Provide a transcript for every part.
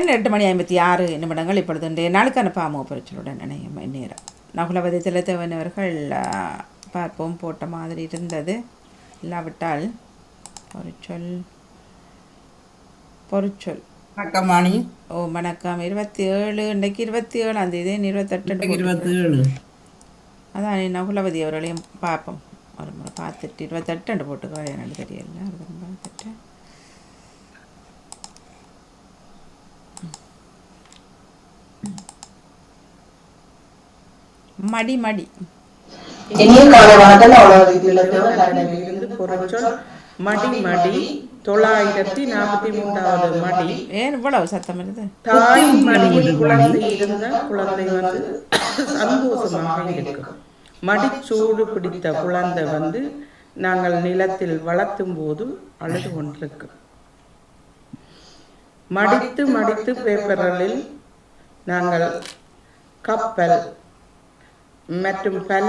8:56 இப்பொழுது இன்றைய நாளுக்கான பாமோ பொருட்களுடன் இணையும் நேரம். நகுலவதி திலத்தேவன் அவர்கள் பார்ப்போம் போட்ட மாதிரி இருந்தது. இல்லாவிட்டால் பொருட்சொல் பொருட்சொல் வணக்கம்மாணி. ஓ வணக்கம். 27 இன்றைக்கு 27ஆம் தேதி 28 அதான் நகுலவதி அவர்களையும் பார்ப்போம். ஒரு முறை பார்த்துட்டு 28 போட்டுக்கோ எனக்கு தெரியல. பார்த்துட்டு மடி மடி மடி மடி 943வது மடி. ஏன் இவ்வளவு சத்தம் வருது? தாய் மடியில் குழந்தை இருந்த குழந்தை வந்து சந்தோஷமாக இருக்கும். மடிச்சூடு பிடித்த குழந்தை வந்து நாங்கள் நிலத்தில் வளர்த்தும் போது அழுது கொண்டிருக்கும். மடித்து மடித்து பேப்பர்களில் நாங்கள் கப்பல் மற்றும் பல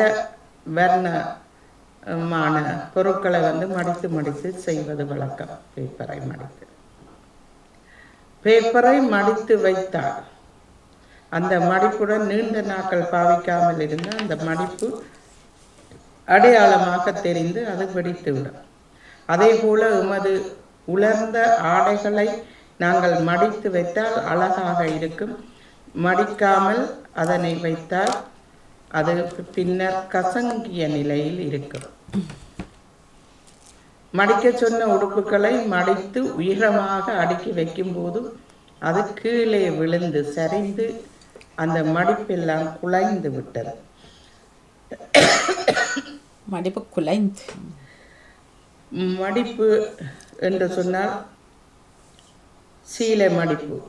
வர்ணமான பொருட்களை வந்து மடித்து மடித்து செய்வது வழக்கம். பேப்பரை மடித்து வைத்தால் அந்த மடிப்புடன் நீண்ட நாட்கள் பாவிக்காமல் இருந்து அந்த மடிப்பு அடையாளமாக தெரிந்து அது வெடித்துவிடும். அதே போல எமது உலர்ந்த ஆடைகளை நாங்கள் மடித்து வைத்தால் அழகாக இருக்கும். மடிக்காமல் அதனை வைத்தால் அது பின்னர் கசங்கிய நிலையில் இருக்கும். மடிக்க சொன்ன உடுப்புகளை மடித்து உயரமாக அடுக்கி வைக்கும் போது அது கீழே விழுந்து சரிந்து அந்த மடிப்பெல்லாம் குலைந்து விட்டது. மடிப்பு குலைந்து. மடிப்பு என்று சொன்னால் சீலை மடிப்பு.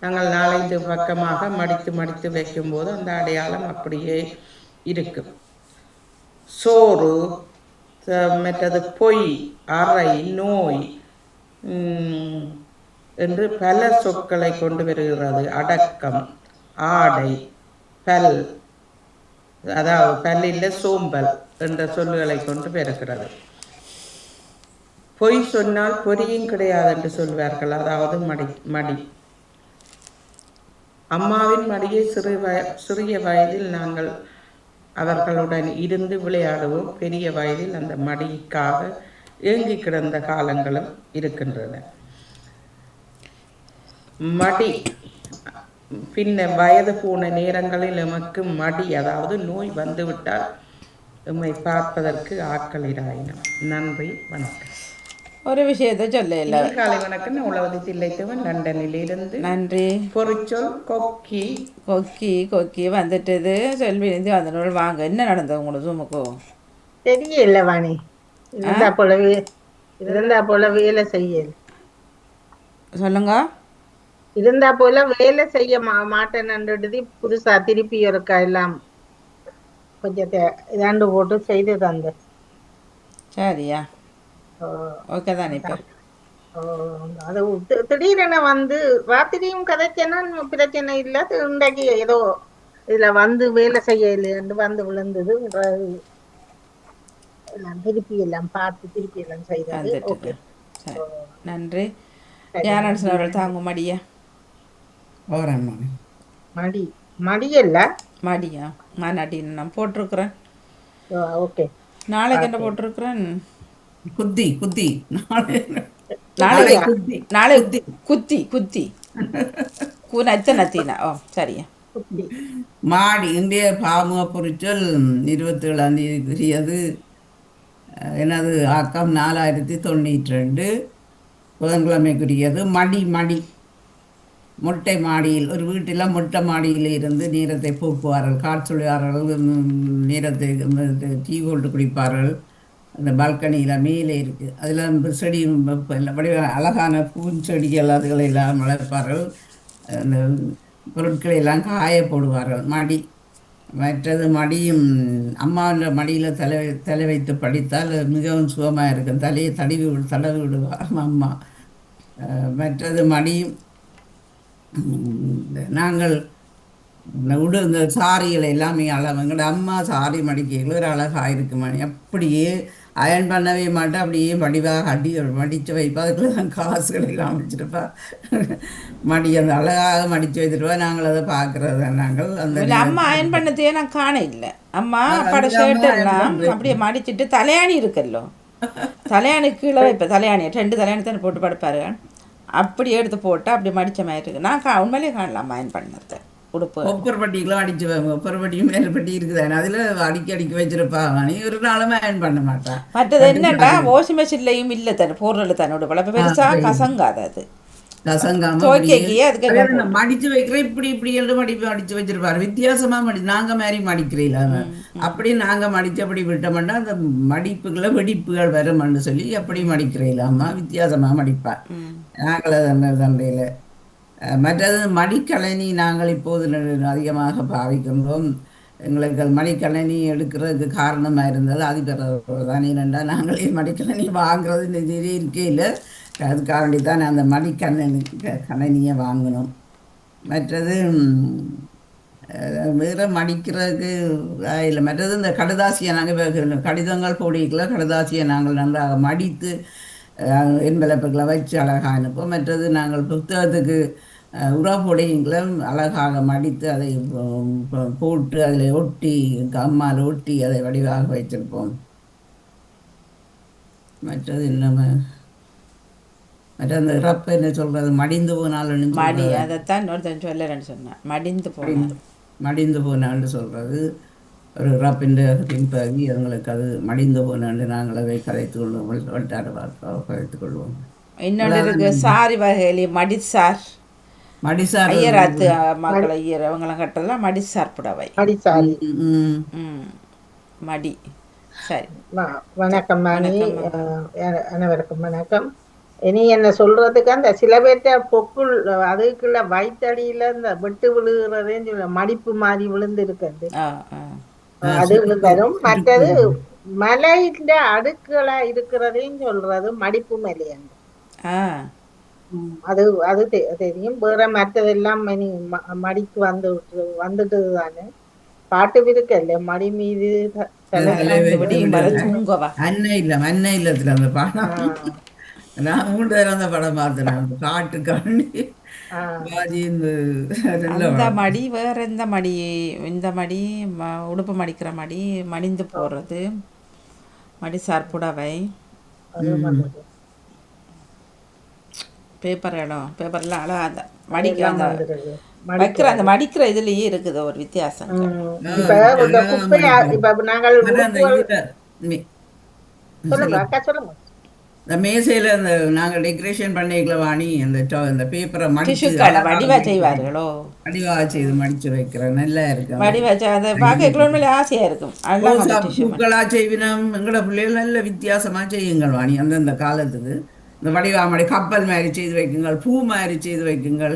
நாங்கள் 4-5 பக்கமாக மடித்து மடித்து வைக்கும்போது அந்த அடையாளம் அப்படியே இருக்கும். சோறு, மற்றது பொய், அறை, நோய் என்று பல சொற்களை கொண்டு வருகிறது. அடக்கம், ஆடை, பல், அதாவது பல்லில் சோம்பல் என்ற சொல்லுகளை கொண்டு வருகிறது. பொய் சொன்னால் பொரியும் கிடையாது என்று சொல்வார்கள். அதாவது மடி. அம்மாவின் மடியை சிறிய வயதில் நாங்கள் அவர்களுடன் இருந்து விளையாடுவோம். பெரிய வயதில் அந்த மடிக்காக ஏங்கி கிடந்த காலங்களும் இருக்கின்றன. மடி பின்ன வயது போன நேரங்களில் எமக்கு மடி அதாவது நோய் வந்துவிட்டால் எம்மை பார்ப்பதற்கு ஆட்களிராயினம். நன்றி, வணக்கம். ஒரு விஷயத்தை சொல்ல இல்லை. காலை வணக்கம். உலகத்தை தில்லைத்தவன் லண்டனிலிருந்து. நன்றி. பொறிச்சொல் கொக்கி கொக்கி கொக்கி வந்துட்டது. செல்வி அதனோட வாங்க. என்ன நடந்தது உங்களுக்கு ஜூமுக்கு? தெரியல வாணி. இருந்தா போல வேலை செய்யல. சொல்லுங்க. இருந்தா போல வேலை செய்ய மாட்டேன்னு புதுசா திருப்பி இருக்கா எல்லாம் கொஞ்சம் இதாண்டு போட்டு செய்து தந்த. சரியா? ஓகே தானே. இப்போ அது திடீரென வந்து ராத்திரியும் கதைச்சேன்னா பிரச்சனை இல்லை. இன்றைக்கு ஏதோ இதுல வந்து வேலை செய்யலன்னு வந்து விழுந்தது. எல்லாம் திருப்பி எல்லாம் பார்த்து திருப்பி எல்லாம் செய்தது. ஓகே, நன்றி. ஞானரசன் அவர்கள் தாங்க மடியா மடி மடியல்ல மடியா மாநாட்டின்னு நான் போட்டிருக்கிறேன். ஓகே, நாளைக்கு என்ன போட்டிருக்கிறேன்? குத்தி குத்தி நாளை குத்தி குத்தி நத்தீனா. ஓ சரியா. மாடி. இந்திய பாமுக பொருட்கள் 27ஆம் தேதிக்குரியது. எனது ஆக்கம் 4092. புதன்கிழமைக்குரியது. மடி மடி. மொட்டை மாடியில் ஒரு வீட்டில் மொட்டை மாடியில் இருந்து நீரத்தை போக்குவார்கள். காற்று நீரத்தை டீ போட்டு குடிப்பார்கள். அந்த பால்கனியில் மேலே இருக்குது. அதில் செடி அழகான பூஞ்செடிகள் அதுகளெல்லாம் வளர்ப்பார்கள். அந்த பொருட்களை எல்லாம் காய போடுவார்கள். மடி. மற்றது மடியும் அம்மாவோட மடியில் தலை வைத்து படித்தால் மிகவும் சுகமாக இருக்கும். தலையை தடவி விடுவார் அம்மா. மற்றது மடியும் நாங்கள் இந்த சாரிகளை எல்லாமே அழகு. எங்களோட அம்மா சாரி மடிக்கைகள் ஒரு அழகாக இருக்குமா. அப்படியே அயன் பண்ணவே மாட்டேன், அப்படியே வடிவாக அடி மடித்து வைப்பா. அதுக்குள்ள தான் காசுகளை எல்லாம் வச்சுருப்பா. அந்த அழகாக மடித்து வைத்துருப்பா. நாங்கள் அதை பார்க்குறது நாங்கள் அந்த இல்லை அம்மா அயன் பண்ணதையே நான் காண இல்லை. அம்மா அப்பாட ஷர்ட் எல்லாம் அப்படியே மடிச்சிட்டு தலையாணி இருக்குல்லோ, தலையாணி கீழே வைப்பேன். தலையாணி 2 தலையாணி தானே போட்டு படுப்பாரு, அப்படி எடுத்து போட்டு அப்படி மடித்த மாதிரி இருக்கு. நான் உண்மையிலேயே காணலாம் அயன் பண்ணதை. உடுப்பு ஒப்பர் பட்டிக்கெல்லாம் அடிச்சு ஒப்பர் பட்டியும் மேல் பட்டி இருக்குதானே, அதில் அடிக்கி வச்சிருப்பா. நீ ஒரு நாளுமே அயன் பண்ண மாட்டான். மற்றது என்னன்னா வாஷிங் மிஷின்லையும் இல்லை தானே, போடுறது தானே உடுப்பு அப்போ பெருசாக கசங்காது. அது மடிச்சு வைக்கிற இப்படி இப்படி மடிச்சு வச்சிருப்பாரு. வித்தியாசமா நாங்க மாதிரி மடிக்கிறீங்களா, அப்படி நாங்க மடிச்சு அப்படி விட்டோம்னா அந்த மடிப்புகளை வெடிப்புகள் வரும்னு சொல்லி அப்படி மடிக்கிறீங்களாமா, வித்தியாசமா மடிப்பா. நாங்கள் தண்டையில மற்றது மடிக்கலனி நாங்கள் இப்போது அதிகமாக பாவிக்கின்றோம். எங்களுக்கு மடிக்கலனி எடுக்கிறதுக்கு காரணமாக இருந்தது அது பிறகுதான். ஏனென்றா நாங்களே மடிக்கலனி வாங்குறது நிறைய இருக்கையில் அதுக்காண்டி தான் அந்த கணனியை வாங்கணும். மற்றது வேறு மடிக்கிறதுக்கு இல்லை. மற்றது இந்த கடுதாசியை நாங்கள் கடிதங்கள் போடிக்கல, கடுதாசியை நாங்கள் நன்றாக மடித்து என்பலப்புகளை வச்சு அழகாக அனுப்போம். மற்றது நாங்கள் புத்தகத்துக்கு உரப்பொடிங்களும் அழகாக மடித்து அதை போட்டு அதில் ஒட்டி அம்மாவில் ஒட்டி அதை வடிவாக வைத்திருப்போம். மற்றது இல்லாமல் மற்ற அந்த இறப்பு என்ன சொல்கிறது, மடிந்து போனாலும் மடி, அதைத்தான் இன்னொருத்தன் சொல்லலன்னு சொன்னேன். மடிந்து போனான்னு சொல்கிறது ஒரு இறப்பின் பின்பகுதி. எங்களுக்கு அது மடிந்து போனான்னு நாங்கள் அதை கதைத்து கொள்வோம், வட்டார கதைத்து கொள்வோம். இன்னொன்று இருக்கு சாரி வகையிலே மடிசார். ஐயராத்து மக்கள் ஐயர் அவங்களாம் கட்டுறதுலாம் மடிசார் புடவை. மடி. சரி, வணக்கம் மணி, அனைவருக்கும் வணக்கம். இனி என்ன சொல்றதுக்கு அந்த சில பேர்ட்ட பொக்குள் அதுக்குள்ள வயிற்றடியில இந்த வெட்டு விழுகிறதேன்னு சொல்ல மடிப்பு மாதிரி விழுந்து இருக்கிறது, அது விழுந்ததும். மற்றது மலையில அடுக்குகளா இருக்கிறதையும் சொல்றது மடிப்பு மலையண்டு. அது அது தெரியும். வேற மற்றதெல்லாம் மடிக்கு வந்துட்டு தானே பாட்டு இருக்கல்ல, மடி மீது அன்னை இல்லத்துல அந்த பாடம் நான் 3 தடவை அந்த படம் பார்த்தேன். காட்டு காண்டி அந்த மடி வேற எந்த மடி, இந்த மடி உடுப்பு மடிக்கிற மடி, மடிந்து போறது மடிசார் புடவை, பேப்பர் இடம் பேப்பர்லாம் அழகா அந்த மடிக்கிற அந்த வைக்கிற அந்த மடிக்கிற இதுலயே இருக்குது ஒரு வித்தியாசம். இந்த மேசையில் அந்த நாங்கள் டெக்கரேஷன் பண்ணிக்கல வாணி, அந்த பேப்பரை மடிச்சு வடிவா செய்வார்களோ, வடிவாக செய்து மடிச்சு வைக்கிறேன். நல்லா இருக்கு, வடிவா அதை பார்க்க ஆசையா இருக்கும். பூக்களா செய்வினம் எங்களோட பிள்ளைகள் நல்ல வித்தியாசமா செய்யுங்கள் வாணி. அந்தந்த காலத்துக்கு இந்த வடிவா மடி கப்பல் மாதிரி செய்து வைக்குங்கள், பூ மாதிரி செய்து வைக்குங்கள்.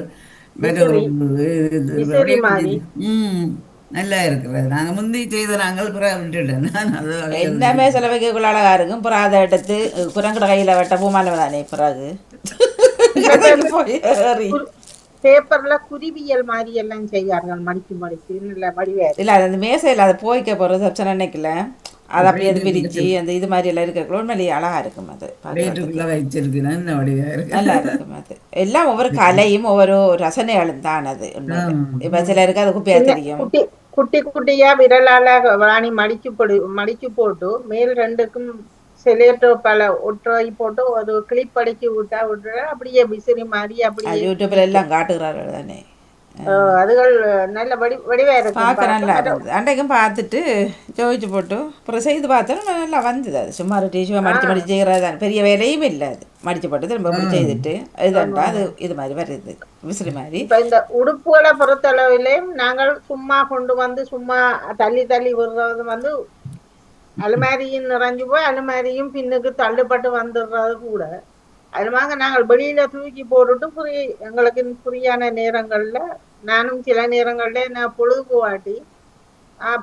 நல்லா இருக்கிறது. நாங்கள் முந்தி செய்த நாங்கள் விட்டுட்டேன். எல்லாமே சில வைக்கக்குள்ள அழகா இருக்கும். புறா அதை எடுத்து குரங்கட கையில வெட்ட பூமாலை தானே பிறகு பேப்பர்ல குருவியல் மாதிரி எல்லாம் செய்வார்கள் மடிக்கு மடிக்கு. இல்ல அந்த மேசையில் அதை போய்க்க போற ரிசப்ஷன் அன்னைக்குல அது அப்படி அது பிரிச்சு அந்த இது மாதிரி எல்லாம் இருக்கிற உண்மையிலேயே அழகா இருக்கும். அது நல்லா இருக்கும். அது எல்லாம் ஒவ்வொரு கலையும் ஒவ்வொரு ரசனைகளும் தான். அது இப்ப சிலருக்கு அது குப்பையா தெரியும். குட்டி குட்டியா விரலால வாணி மடிச்சு போட்டு மேல் 2க்கும் செலேட்டோ பல ஒற்றை போட்டு ஒரு கிளிப் அடிச்சு விட்டா அப்படியே விசிறி மாதிரி அப்படியே யூடியூப்ல எல்லாம் காட்டுகிறார்கள் தானே. அதுகள் நல்ல வடிவா இருக்கு, பார்க்க நல்லா இருந்தது. அன்றைக்கும் பார்த்துட்டு ஜோதிச்சு போட்டு அப்புறம் செய்து பார்த்தோம், நல்லா வந்தது. அது சும்மா ஒரு டிஷ்யூவை மடிச்சு செய்கிறது தான், பெரிய வேலையும் இல்லை. அது மடிச்சு போட்டு திரும்ப செய்துட்டு இதுண்டா அது இது மாதிரி வருது விசிறி மாதிரி. இப்போ இந்த உடுப்புகளை பொறுத்தளவிலையும் நாங்கள் சும்மா கொண்டு வந்து சும்மா தள்ளி தள்ளி விடுறது வந்து அலுமாரியும் நிறைஞ்சு போய் அலுமாரியும் பின்னுக்கு தள்ளுப்பட்டு வந்துடுறது கூட. அதுமாக நாங்கள் வெளியில தூக்கி போட்டுட்டு எங்களுக்கு ஃப்ரீயான நேரங்கள்ல நானும் சில நேரங்கள்ல நான் பொழுதுபோவாட்டி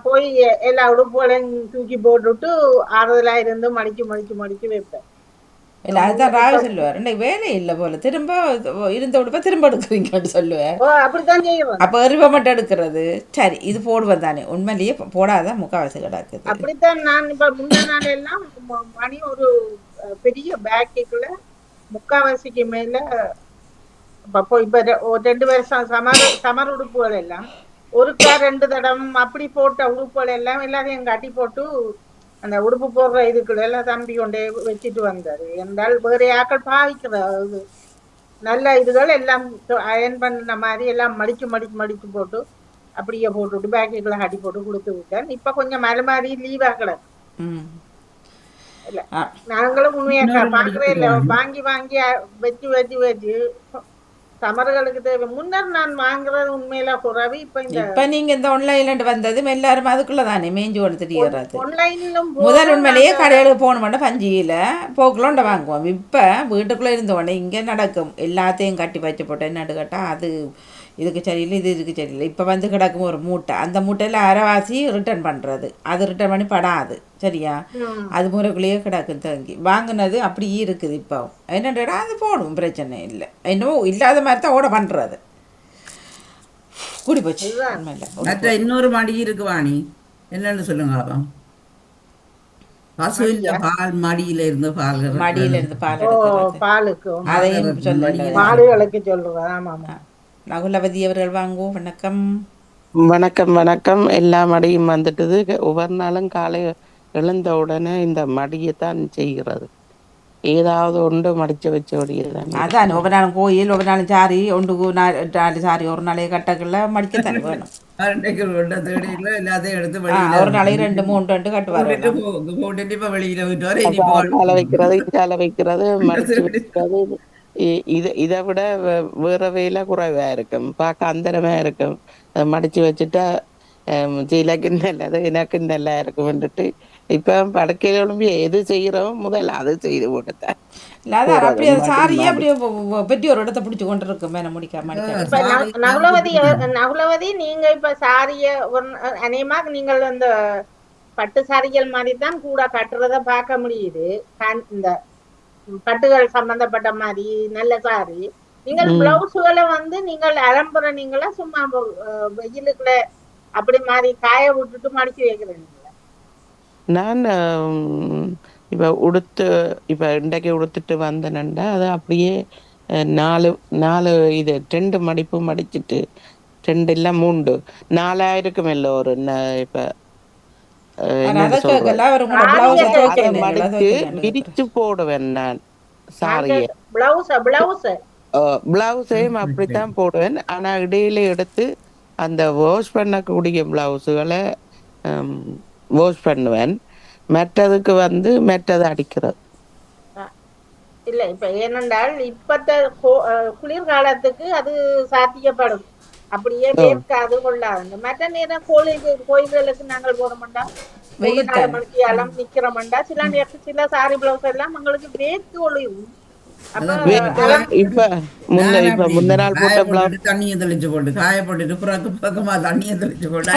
போய் எல்லா உடுப்புகளையும் தூக்கி போட்டுட்டு ஆறுதலா இருந்து மடிச்சு வைப்பேன். இல்லை அதுதான் ராகு சொல்லுவார் இன்னைக்கு வேலை இல்லை போல திரும்ப இருந்த உடுப்ப திரும்ப எடுக்கிறீங்கன்னு சொல்லுவார். அப்படித்தான் செய்யறோம். அப்போ எருவை மட்டும் எடுக்கிறது சரி இது போடுவது தானே உண்மையிலேயே போடாதான் முக்கால்வாசி கிடக்குது. அப்படித்தான் நான் இப்ப முன்ன நாள் எல்லாம் மணி ஒரு பெரிய பேக்குக்குள்ள முக்காவாசிக்கு மேல இப்ப 2 வருஷம் சமர் உடுப்புகள் எல்லாம் ஒருக்கா 2 தடவும் அப்படி போட்ட உடுப்புகள் எல்லாம் எல்லாத்தையும் கட்டி போட்டு அந்த உடுப்பு போடுற இதுக்குள்ள எல்லாம் தம்பி கொண்டே வச்சுட்டு வந்தாரு. என்றால் வேற ஆக்கள் பாவிக்கிற இது நல்ல இதுகள் எல்லாம் அயன் பண்ண மாதிரி எல்லாம் மடிச்சு போட்டு அப்படியே போட்டுவிட்டு பேக்குகளை கட்டி போட்டு கொடுத்து விட்டேன். இப்ப கொஞ்சம் மறுமாதிரி லீவா கிடக்கு. இல்ல நாங்களும் உண்மையா பாக்குறே இல்ல வாங்கி வச்சு சமர்களுக்கு தேவை. முன்னர் நான் வாங்குறது உண்மையில குறைவு. இப்ப நீங்க இந்த ஆன்லைன்ல வந்தது எல்லாரும் அதுக்குள்ள தானே மேய்ஞ்சு கொடுத்துட்டு ஆன்லைனிலும் முதல் உண்மையிலேயே கடைகளுக்கு போகணும் பஞ்சியில போக்குலோண்ட வாங்குவோம். இப்ப வீட்டுக்குள்ள இருந்தோடனே இங்க நடக்கும் எல்லாத்தையும் கட்டி வச்சு போட்டேன் நடு கட்டா அது இதுக்கு சரியில்லை இதுக்கு சரியில்லை. இப்போ வந்து கிடக்கும் ஒரு மூட்டை அந்த மூட்டையில் அரைவாசி ரிட்டர்ன் பண்ணுறது அது ரிட்டர்ன் பண்ணி படாது சரியா அது முறைக்குள்ளேயே கிடக்கும் தங்கி வாங்கினது அப்படியே இருக்குது. இப்போ என்னடா அது போடும் பிரச்சனை இல்லை என்னவோ இல்லாத மாதிரி தான் ஓட பண்ணுறது கூடி போச்சு. மற்ற இன்னொரு மடி இருக்கு வாணி என்னன்னு சொல்லுங்க. பால் மடியில இருந்து பாலுக்கு அதையும் சொல்ல மாடுகளுக்கு சொல்லுவேன். ஆமா ஆமா நகுலவதி அவர்கள் வாங்குவோம். வணக்கம். வணக்கம் வணக்கம். எல்லா மடியும் வந்துட்டுது. ஒவ்வொரு நாளும் காலை எழுந்த உடனே இந்த மடியைத்தான் செய்கிறது. ஏதாவது ஒன்று மடிச்சு வச்ச உடையதான். அதான் ஒவ்வொரு நாளும் கோயில் ஒவ்வொரு நாளும் சாரி ஒன்று 4 சாரி ஒரு நாளைய கட்டக்குள்ள மடிக்கத்தானே வேணும். ஒரு நாளைக்கு 2 3 கட்டுவாரு வைக்கிறது இச்சால வைக்கிறது மடிச்சு வைக்கிறது. இதை விட வேற வேலை குறைவா இருக்கும் பார்க்க அந்தரமா இருக்கும். மடிச்சு வச்சுட்டா சிலக்கு நல்லது எனக்கு நல்லா இருக்கும் வந்துட்டு இப்ப படுக்கையில ஒழும்பி எது செய்யறோம் முதல்ல அது செய்து போட்டுத்தான் அப்படியே சாரியே அப்படியே பெட்டி ஒரு இடத்த பிடிச்சு கொண்டு இருக்கும் முடிக்காம. நகுலவதி நீங்க இப்ப சாரிய அநேகமாக நீங்கள் அந்த பட்டு சாரிகள் மாதிரிதான் கூட கட்டுறத பார்க்க முடியுது. இந்த பட்டுகள் சம்பந்தப்பட்ட மாதிரி நல்ல சாரி நீங்கள் பிளவுஸ்களை வந்து நீங்கள் அலம்புற நீங்களா சும்மா வெயிலுக்குள்ள அப்படி மாதிரி காய விட்டுட்டு மடிச்சு வைக்கிறீங்களா? நான் இப்ப இன்றைக்கு உடுத்துட்டு வந்தேன்டா அது அப்படியே 4 இது 2 மடிப்பு மடிச்சுட்டு 2 இல்ல 3 4000 இல்ல ஒரு இப்ப விரிச்சு போடுவேன் நான் சாரிய பிளவுஸையும் அப்படித்தான் போடுவேன். ஆனா இடையில எடுத்து அந்த வாஷ் பண்ணக்கூடிய பிளவுஸுகளை வாஷ் பண்ணுவேன். மற்றதுக்கு வந்து மற்றது அடிக்கிறது இல்ல. இப்ப ஏனென்றால் இப்பத்த குளிர்காலத்துக்கு அது சாத்தியப்படும் அப்படியே வேர்க்காது கொள்ளாது. மற்ற நேரம் கோயில்களுக்கு நாங்கள் போட மாட்டோம் மணிக்காலம் நிக்கிறோம்டா சில நேரத்துக்கு சில சாரி பிளவுஸ் எல்லாம் உங்களுக்கு வேர்த்து ஒளியும். முந்த நாள் போட்டு தண்ணியை தெளிச்சு போட்டு காய போட்டுட்டு பக்கமா தண்ணியை தெளிச்சு போட்டு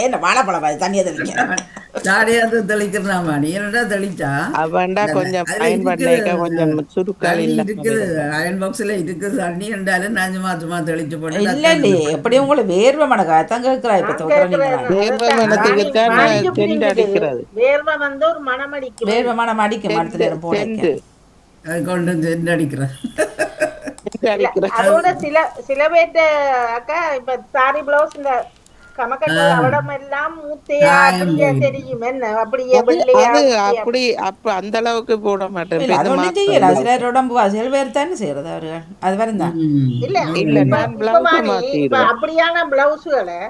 என்ன வாழைப்பழம் தண்ணியை தெளிக்க சாரியாவது தெளிக்கிறா நீ என்னடா தெளிச்சா கொஞ்சம் இருக்குது அயன் பாக்ஸ்ல இருக்குது தண்ணி என்றாலும் 5 மாசமா தெளிச்சு போட்டு இல்ல இல்லையே எப்படி உங்களுக்கு வேர்வை மனக்காத்தான் கேட்கிறா. வேர்வை வந்து ஒரு மனம் அடிக்கும். வேர்வை மனம் அடிக்கும் மரத்துல நேரம் போட்டு கொண்டு அடிக்கிறேன். அதோட சில பேர்ட்ட அக்கா இப்ப சாரி பிளவுஸ் இந்த கமக்கட்டு அவடம் எல்லாம் மூத்தையா அப்படியே தெரியும் என்ன அப்படியே அப்படி அப்ப அந்த அளவுக்கு போட மாட்டேன். சில உடம்பு வாசிகள் வேறு தானே செய்யறது அவர்கள் அது வரந்தான் இல்ல அப்படியான பிளவுஸுகளை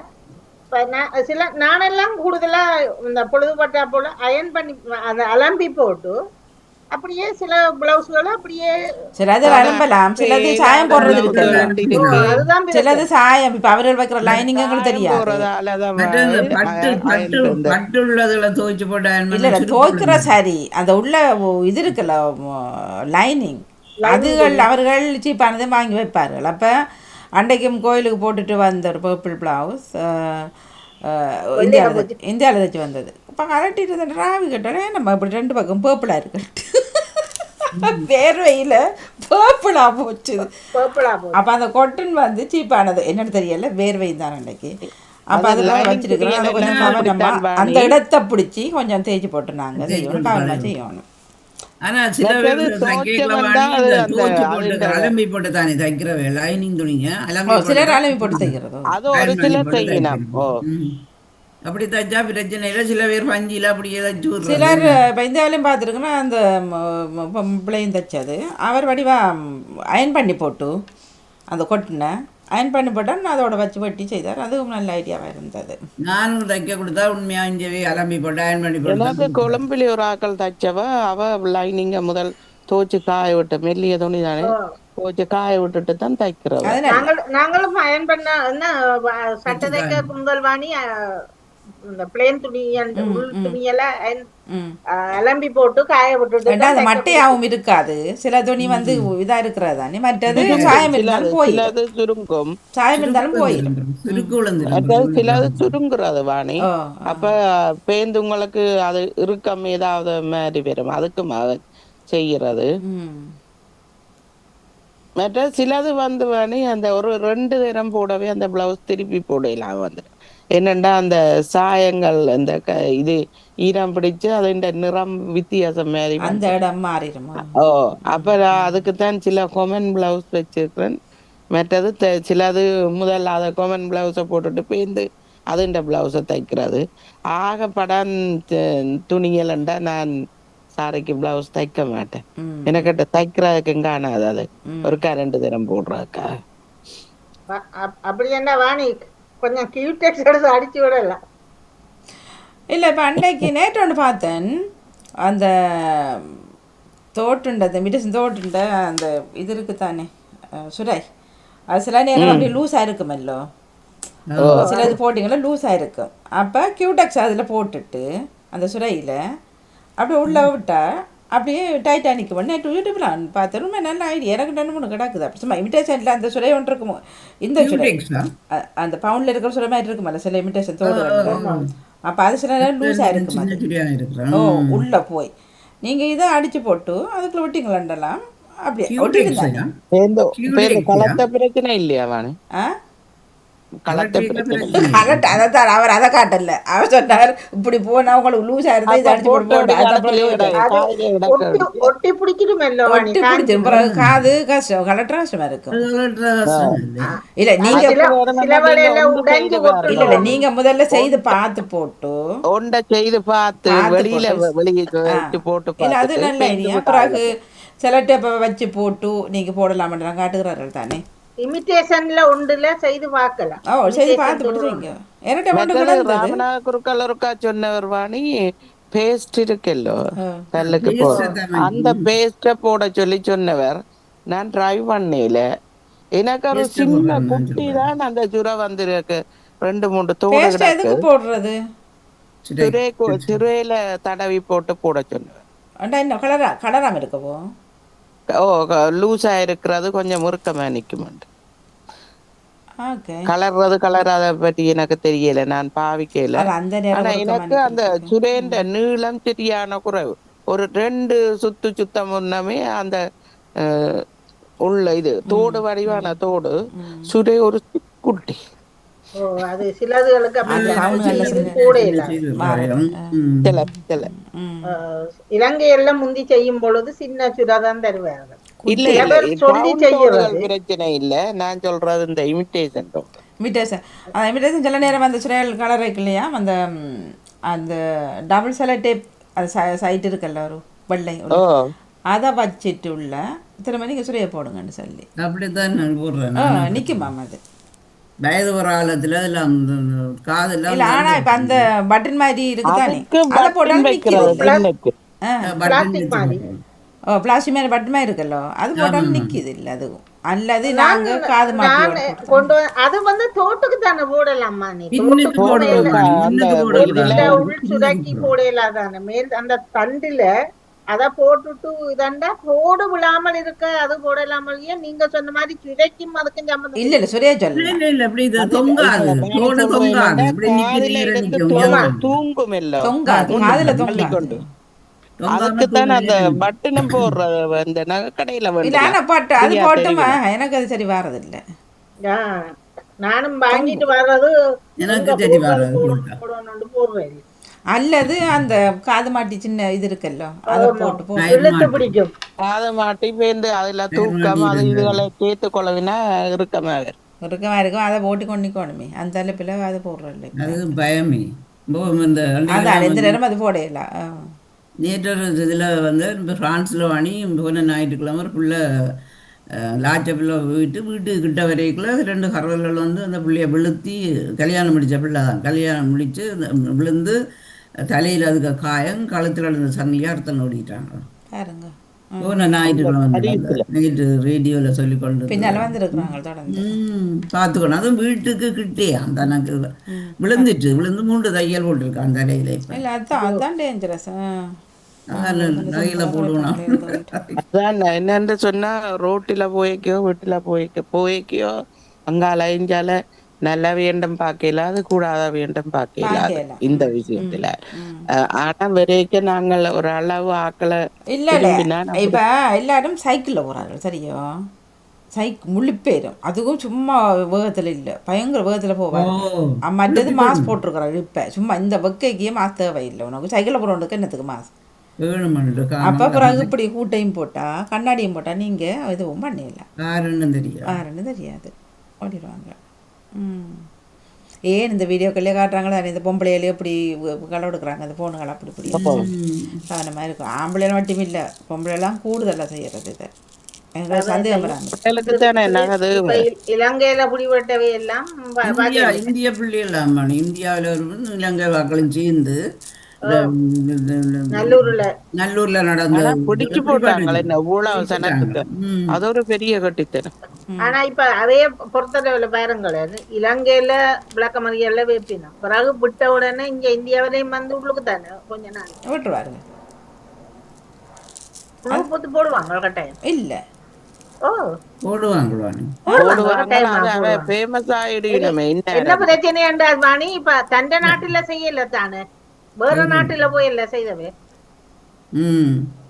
சில நானெல்லாம் கூடுதலா இந்த பொழுதுபட்டா போல அயன் பண்ணி அதை அலம்பி போட்டு அப்படியே சில பிளவுஸ்கள் அப்படியே சிலது அலம்பலாம் சிலது சாயம் போடுறது இருக்கு சிலது சாயம் இப்ப அவர்கள் வைக்கிற லைனிங் எங்களுக்கு தெரியாது. இல்ல துவைக்கிற சாரி அந்த உள்ள இது இருக்குல்ல லைனிங் அதுகள் அவர்கள் சீப்பானதை வாங்கி வைப்பார்கள். அப்ப அன்றைக்கும் கோயிலுக்கு போட்டுட்டு வந்த ஒரு பர்பிள் பிளவுஸ் இந்தியாவில் தைச்சு வந்தது. இப்போ கலட்டிட்டு ராவி கட்டோடனே நம்ம இப்படி 2 பக்கம் பர்பிளாக இருக்கு வேர்வையில் பேர்பிளாக போச்சு. பர்பிளா போகுது. அப்போ அந்த கொட்டன் வந்து சீப்பானது என்னன்னு தெரியல, வேர்வை தான் அன்றைக்கு. அப்போ அதில் வச்சுருக்கிறோம். அதை கொஞ்சம் கவனமாக அந்த இடத்த பிடிச்சி கொஞ்சம் தேய்ச்சி போட்டு நாங்கள் செய்யணும், கவனமாக செய்யணும். ஆனா சில பேர் அலம்பி போட்டு தானே தைக்கிறவே லைனிங் துணிங்க சிலர் அலம்பி போட்டு தைக்கிறதோ அது ஒரு சிலர் செய்யணும். அப்படி தைச்சா பிரச்சனை இல்லை. சில பேர் பஞ்சில அப்படியே தைச்சு சிலர் இப்போ இந்தியாவிலையும் பார்த்துருக்குன்னா அந்த பிள்ளையும் தைச்சது அவர் வடிவா அயன் பண்ணி போட்டு அந்த கொட்டினை அயன் பண்ணி போட்டால் நான் அதோட வச்சு வெட்டி செய்தார். அதுவும் நல்ல ஐடியாவாக இருந்தது. நானும் தைக்க கொடுத்தா உண்மையா இஞ்சவே அலம்பி போட்டு அயன் பண்ணி போட்டு. எனக்கு கொழம்புல ஒரு ஆக்கள் தைச்சவ அவ லைனிங்க முதல் தோச்சு காய விட்டு மெல்லிய துணி தானே தோச்சு காய விட்டுட்டு தான் தைக்கிறது. நாங்களும் அயன் பண்ண சட்டை தைக்க குந்தல் வாணி இந்த பிளேன் துணி உள் துணியெல்லாம் அலம்பி போட்டு காய விட்டுட்டு அது மட்டையாவும் இருக்காது. சில துணி வந்து இதா இருக்கிறது தானே, மற்றது சாயம் இருந்தாலும் போய் சுருங்கும், சாயம் இருந்தாலும் போயிடும், சிலது சுருங்குறது வாணி. அப்ப பேந்து உங்களுக்கு அது இறுக்கம் ஏதாவது மாதிரி வரும், அதுக்கு செய்யறது. மற்ற சிலது வந்து வாணி அந்த ஒரு 2 தினம் போடவே அந்த பிளவுஸ் திருப்பி போடலாம் வந்துடும். என்னண்டா அந்த சாயங்கள் அந்த இது ஈரம் பிடிச்சு அதோட நிறம் வித்தியாசம் மாதிரி அந்த இடம் மாறிடும். அப்ப அதுக்குத்தான் சில கொமன் பிளவுஸ் வச்சிருக்கிறேன். மற்றது சிலது முதல்ல அதை கொமன் பிளவுஸை போட்டுட்டு பேருந்து அதுண்ட பிளவுஸை தைக்கிறது. ஆகப்படான் துணியலண்டா நான் சாரிக்கு பிளவுஸ் தைக்க மாட்டேன். எனக்கிட்ட தைக்கிறதுக்கு காணாது, அது ஒரு 2 தினம் போடுறதுக்கா. அப்படி என்ன வாணி கொஞ்சம் கியூடெக்ஸ் எடுத்து அடிச்சு விடலாம். இல்லை இப்போ அன்னைக்கு நேற்று ஒன்று பார்த்தேன், அந்த தோட்டுண்ட அந்த மிடிசன் தோட்டுண்ட அந்த இது இருக்குத்தானே சுரை, அது சில நேரம் அப்படியே லூஸாக இருக்குமல்லோ, சில இது போட்டிங்களா லூஸாக இருக்கும். அப்போ கியூடெக்ஸ் அதில் போட்டுட்டு அந்த சுரையில் அப்படியே உள்ளே விட்டா அப்படியே டைட்டானிக் பண்ணி நேற்று யூடியூப்லாம் பார்த்தேன். ரொம்ப நல்ல ஐடியா. எனக்கு 2-3 கிடக்குது. அப்படி சும்மா இமிட்டேஷனில் அந்த சுரை ஒன்று இருக்குமோ, இந்த சுரை அந்த பவுண்டில் இருக்கிற சுரை மாதிரி இருக்குமல்ல சில இமிட்டேஷன் தோடு. அப்போ அது சில நேரம் லூஸாக இருக்குமா, உள்ளே போய் நீங்கள் இதை அடித்து போட்டு அதுக்குள்ள ஒட்டிங்களாண்டலாம். அப்படியே ஒட்டிருந்தாங்க. பிரச்சனை இல்லையா வாணி? அவர் அதை காட்டல, அவர் சொன்னார் இப்படி போனா உங்களுக்கு லூஸா இருந்தா இதை அடிச்சு ஒட்டி பிடிச்சிடும், காது கஷ்டம், கலெக்டர் கஷ்டமா இருக்கும். இல்ல நீங்க இல்ல நீங்க முதல்ல செய்து பார்த்து போட்டு செய்து பார்த்து வெளியில போட்டு இல்ல அது நல்ல ஐடியா. பிறகு செலட்டை வச்சு போட்டு நீங்க போடலாம்ன்ற காட்டுகிறார்கள் தானே. இமிட்டேஷன்ல ஒன்றுல செய்து பார்க்கலாம். செய்து பார்த்து போடுறீங்க. ராமநாதகுருக்கள் ஒருக்கா சொன்னவர் வாணி பேஸ்ட் இருக்குல்லோ கல்லுக்கு அந்த பேஸ்ட போட சொல்லி சொன்னவர். நான் ட்ரை பண்ணல, எனக்கு ஒரு சின்ன குட்டி தான் அந்த சுரை வந்திருக்கு. 2-3 தோடு போடுறது சுரையில தடவி போட்டு போட சொன்னவர். கலராம இருக்கவோ லூஸா இருக்கிறது கொஞ்சம் முறுக்கமா நிக்குமாண்டு. கலர்றது கலராத பற்றி எனக்கு தெரியல, நான் பாவிக்கல. ஆனா எனக்கு அந்த சுரேண்ட நீளம் சரியான குறைவு. ஒரு 2 சுத்தம் முன்னமே அந்த உள்ள இது தோடு வடிவான தோடு சுரை ஒரு குட்டி. இலங்கையெல்லாம் முந்தி செய்யும் பொழுது சின்ன சுராதான் தருவார்கள். பிரச்சனை இல்ல, நான் சொல்றது இந்த இமிட்டேஷன் சில நேரம் அந்த சுரையல் கலர் இருக்கு இல்லையா, அந்த அந்த டபுள் செலக்டேப் அது சைட் இருக்குல்ல ஒரு வெள்ளை, அதை வச்சுட்டு உள்ள திரும்ப நீங்க சுரையை போடுங்கன்னு சொல்லி அப்படித்தான் நான் போடுறேன். நிக்குமாம் அது வயது ஒரு காலத்துல காதெல்லாம் இல்ல. ஆனா இப்ப அந்த பட்டன் மாதிரி இருக்குதானே, அதை போட்டாலும் பிளாஸ்டிக் மாதிரி பட்டன் மாதிரி இருக்குல்லோ, அது போட்டாலும் நிக்குது இல்ல. அதுவும் அல்லது நாங்க காது மாட்டி கொண்டு அது வந்து தோட்டுக்கு தானே போடலாமா, நீ உள் சுரக்கி போடலாம் தானே, மேல் அந்த தண்டுல அத போட்டுட்டு இதண்டா தோடு விழாமல் இருக்க அது போடலாமல். நீங்க சொன்ன மாதிரி சுரைக்கும் அதுக்கும் சம்பந்தம் இல்ல. இல்ல சுரையா சொல்ல தூங்கும் இல்ல, தொங்காது, காதுல தொங்காது. அதுக்குத்தான் அந்த பட்டனும் போடுற அந்த நகைக்கடையில இல்லை வேண்டிய ஆனால் போட்டு அது போட்டுமா எனக்கு அது சரி வாரதில்லை. நானும் வாங்கிட்டு வர்றது எனக்கு சரி வராது போடுறேன். அல்லது அந்த காது மாட்டி சின்ன இது இருக்குல்ல அதை போட்டு இழுத்து பிடிக்கும். காது மாட்டி பேருந்து அதுல தூக்கம் அது இதுகளை கேத்து கொள்ளவினா இருக்கமா இருக்கமா இருக்கும். அதை போட்டு கொண்டிக்கணுமே அந்த அளப்பில் அதை போடுறதில்ல. அது பயமே அதான் எந்த நேரம் அது போடையில. நேற்று இதில் வந்து இப்போ ஃப்ரான்ஸில் வாங்கி போன ஞாயிற்றுக்கிழமை புள்ள லாச்சப்பில் வீட்டுக்கு கிட்ட வரைக்குள்ள 2 கரவல்கள் வந்து அந்த பிள்ளைய விழுத்தி கல்யாணம் முடித்த பிள்ளை தான் கல்யாணம் முடித்து விழுந்து தலையில் அதுக்கு காயம் கழுத்தில் இருந்த சங்கிலியாக அறுத்தல் ஓடிட்டாங்க. பாருங்க போன ஞாயிற்றுக்கிழமை நேற்று ரேடியோவில் சொல்லி கொண்டு பின்னால் வந்துருக்குறாங்க தொடர்ந்து பார்த்துக்கணும். அதுவும் வீட்டுக்கு கிட்டே அந்த எனக்கு விழுந்துட்டு விழுந்து 3 தையல் போட்டிருக்கான் தலையில். இப்போ இல்லை அதான் டேஞ்சரஸ். நகையில போடுவோம். அதான் என்னன்னு சொன்னா ரோட்டில வீட்டுல போய்க்கோ அங்கால இஞ்சால நல்ல வேண்டம் பார்க்கல அது கூடாத வேண்டம் பார்க்கல இந்த விஷயத்துல. ஆனா வரைக்கும் நாங்கள் ஒரு அளவு ஆக்களை இல்லை இப்ப எல்லாரும் சைக்கிள்ல போறாங்க சரியா. முழுப்பேரும் அதுவும் சும்மா வேகத்துல இல்லை பயங்கர வேகத்துல போவாங்க. மற்றது மாஸ்க் போட்டிருக்கிறாரு. இப்ப சும்மா இந்த வெக்கைக்கே மாஸ்க் தேவையில்லை உனக்கு சைக்கிள்ல போறவனுக்கு என்னத்துக்கு மாஸ்க். அப்ப பிறகு இப்படி கூட்டையும் போட்டா கண்ணாடியும் போட்டா நீங்க எதுவும் பண்ணிடலாம். தெரியாது ஓடிடுவாங்க. ஏன் இந்த வீடியோக்கள்லேயே காட்டுறாங்களா இந்த பொம்பளையிலேயே இப்படி களை எடுக்கிறாங்க அந்த பொண்ணுகளை அப்படி இப்படி சாதனமாக இருக்கும். ஆம்பளைலாம் மட்டும் இல்லை பொம்பளைலாம் கூடுதலாக செய்யறது. இதை எங்களுக்கு சந்தேகம் வராங்க. இலங்கையில பிடிபட்டவை எல்லாம் இந்திய பிள்ளைகள் இந்தியாவில் இலங்கை வாக்களும் சேர்ந்து நல்லூர்ல நடந்த பிடிச்சு போட்டாங்களே அது ஒரு பெரிய கட்டித்தனம். ஆனா இப்ப அதைய பொறுத்தளவுல பாருங்களேன் இலங்கையில விளக்கமறியல்ல வைப்பினோம் பிறகு விட்ட உடனே இங்க இந்தியாவிலையும் வந்து உள்ளுக்கு தானே கொஞ்ச நாள் விட்டுருவாருங்க போடுவாங்க கட்டாயம் இல்ல என்ன பிரச்சனை என்றால் மாணி இப்ப தண்ட நாட்டுல செய்யல தானே வேற நாட்டுல போய் இல்ல செய்தவே.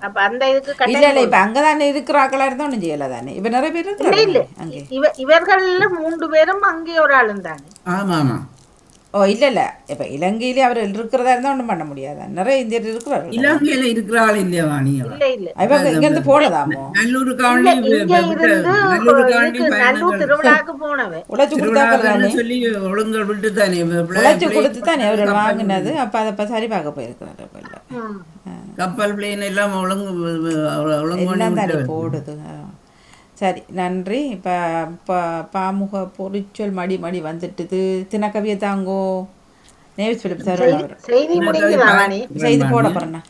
அப்ப அந்த இதுக்கு இல்ல இப்ப அங்கதானே இருக்கிறாங்களா இருந்தா ஒண்ணும் செய்யல தானே. இப்ப நிறைய பேர் இருக்கிறாங்க. இவர்கள்ல 3 பேரும் அங்கே ஒரு ஆளும் தானே. ஆமா ஓ இல்ல இல்ல இப்ப இலங்கையிலே அவர் இருக்கிறதா இருந்தா ஒண்ணும் பண்ண முடியாது. நிறைய இந்தியர் இருக்கிறார்கள். இலங்கையில இருக்கிறாள் இல்லையா வாணி இங்க இருந்து போனதாமோ நல்லூர் திருவிழாக்கு போனவே உழைச்சு கொடுத்தாங்க சொல்லி ஒழுங்கல் விட்டு தானே உழைச்சு கொடுத்து தானே அவர்கள் வாங்கினது. அப்ப அதை சரி பார்க்க போயிருக்கிறாரு. கப்பல் பிளேன் எல்லாம் ஒழுங்கு போடுது. சரி நன்றி. இப்போ பாமுக பொறிச்சொல் மடி மடி வந்துட்டுது. தினக்கவியை தாங்கோ நேவிஸ் பிலிப் சார் செய்தி போட போறேண்ணா.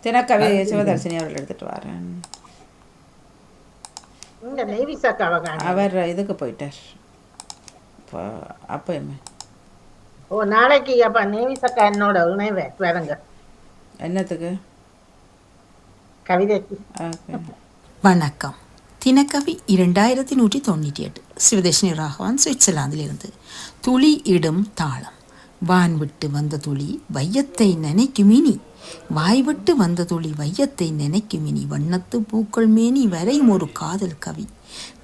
தினக்கவி சிவதர்ஷினி அவர்கள் எடுத்துட்டு வரேன். அவர் இதுக்கு போயிட்டார் அப்போ நாளைக்கு அப்ப நேவிசக்கா என்னோட வேறங்க என்னத்துக்கு கவிதைக்கு. வணக்கம். தினக்கவி 2198 சிவதர்ஷினி ராகவன் சுவிட்சர்லாந்திலிருந்து. துளி இடும் தாளம். வான் விட்டு வந்த துளி வையத்தை நினைக்குமினி வாய்விட்டு வந்த துளி வையத்தை நினைக்குமினி வண்ணத்து பூக்கள் மேனி வரையும் ஒரு காதல் கவி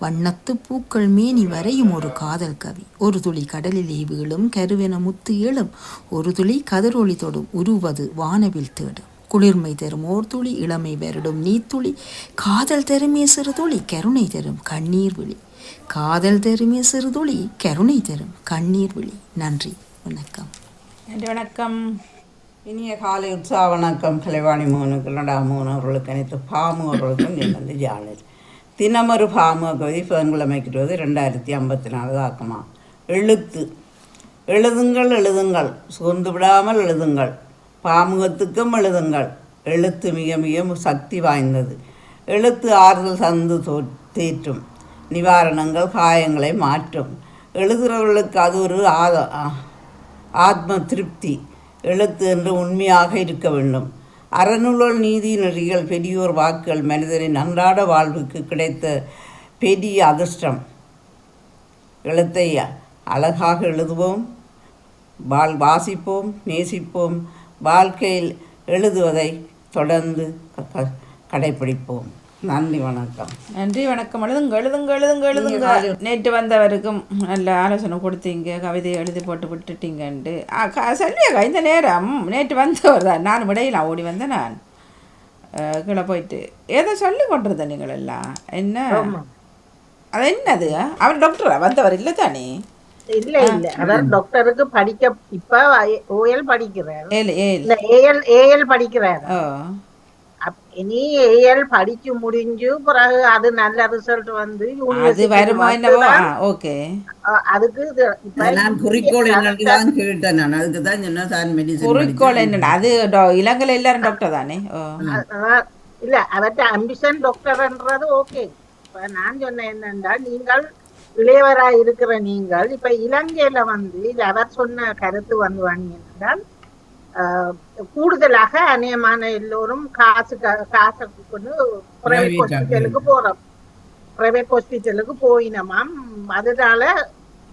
வண்ணத்து பூக்கள் மேனி வரையும் ஒரு காதல் கவி. ஒரு துளி கடலிலே வீழும் கருவென முத்து ஏழும் ஒரு துளி கதிரொளி தொடும் உருவது வானவில் தேடும். குளிர்மை தரும் ஓர் துளி இளமை வருடும் நீத்துளி காதல் தருமே சிறு துளி கருணை தரும் கண்ணீர் விழி காதல் தருமே சிறு துளி கருணை தரும் கண்ணீர் விழி. நன்றி வணக்கம். நன்றி வணக்கம். இனிய காலை உற்சாக வணக்கம். கலைவாணி மோகனுக்கு நடாமோகன் அவர்களுக்கு அனைத்து பாமு அவர்களுக்கும் நிலந்து ஜானல். தினமொரு பாமு கவிதை புதன்கிழமைக்கிறது 2054 ஆக்கமா. எழுத்து எழுதுங்கள் எழுதுங்கள் சோர்ந்து விடாமல் எழுதுங்கள் பாமுகத்துக்கும் எழுதுங்கள். எழுத்து மிக மிக சக்தி வாய்ந்தது. எழுத்து ஆறுதல் தந்து தேற்றும் நிவாரணங்கள் காயங்களை மாற்றும். எழுதுகிறவர்களுக்கு அது ஒரு ஆத்ம திருப்தி. எழுத்து என்று உண்மையாக இருக்க வேண்டும். அறநூல் நீதி நெறிகள் பெரியோர் வாக்குகள் மனிதனின் அன்றாட வாழ்வுக்கு கிடைத்த பெரிய அதிர்ஷ்டம். எழுத்தை அழகாக எழுதுவோம், வாசிப்போம், நேசிப்போம். வாழ்க்கையில் எழுதுவதை தொடர்ந்து கடைப்பிடிப்போம். நன்றி, வணக்கம். நன்றி, வணக்கம். எழுதுங்க. நேற்று வந்தவருக்கும் நல்ல ஆலோசனை கொடுத்தீங்க, கவிதை எழுதி போட்டு விட்டுட்டீங்கன்ட்டு. சொல்லியாக்கா இந்த நேரம் நேற்று வந்தவர் தான். நான் இடையில ஓடி வந்தேன். நான் கீழே போயிட்டு ஏதோ சொல்லி கொண்டிருந்தேன். நீங்கள் எல்லாம் என்ன அது என்னது? அவர் டாக்டரா வந்தவர் இல்லை தானே? இல்ல அவர் டாக்டருக்கு படிக்க இப்ப ஓஎல் படிக்கிறார். ஏஎல் படிக்கிறார். இனி ஏஎல் படிச்சு முடிஞ்சு பிறகு அது நல்ல ரிசல்ட் வந்து அதுக்கு குறிக்கோள் என்னன்னு கேட்டேன். நான் அதுக்கு தான் சொன்னேன் குறிக்கோள் என்ன. அது இலங்கையில எல்லாரும் டாக்டர் தானே? இல்ல அவர்கிட்ட அம்பிஷன் டாக்டர்ன்றது ஓகே. இப்ப நான் சொன்னேன் என்னன்னா, நீங்கள் இளையவரா இருக்கிற நீங்கள் இப்ப இலங்கையில வந்து அவர் சொன்ன கருத்து வந்து என்னென்றால் கூடுதலாக அநேகமான எல்லோரும் காசு கொண்டு பிரைவேட் ஹாஸ்பிட்டலுக்கு போறோம். பிரைவேட் ஹாஸ்பிட்டலுக்கு போயினமாம். அதனால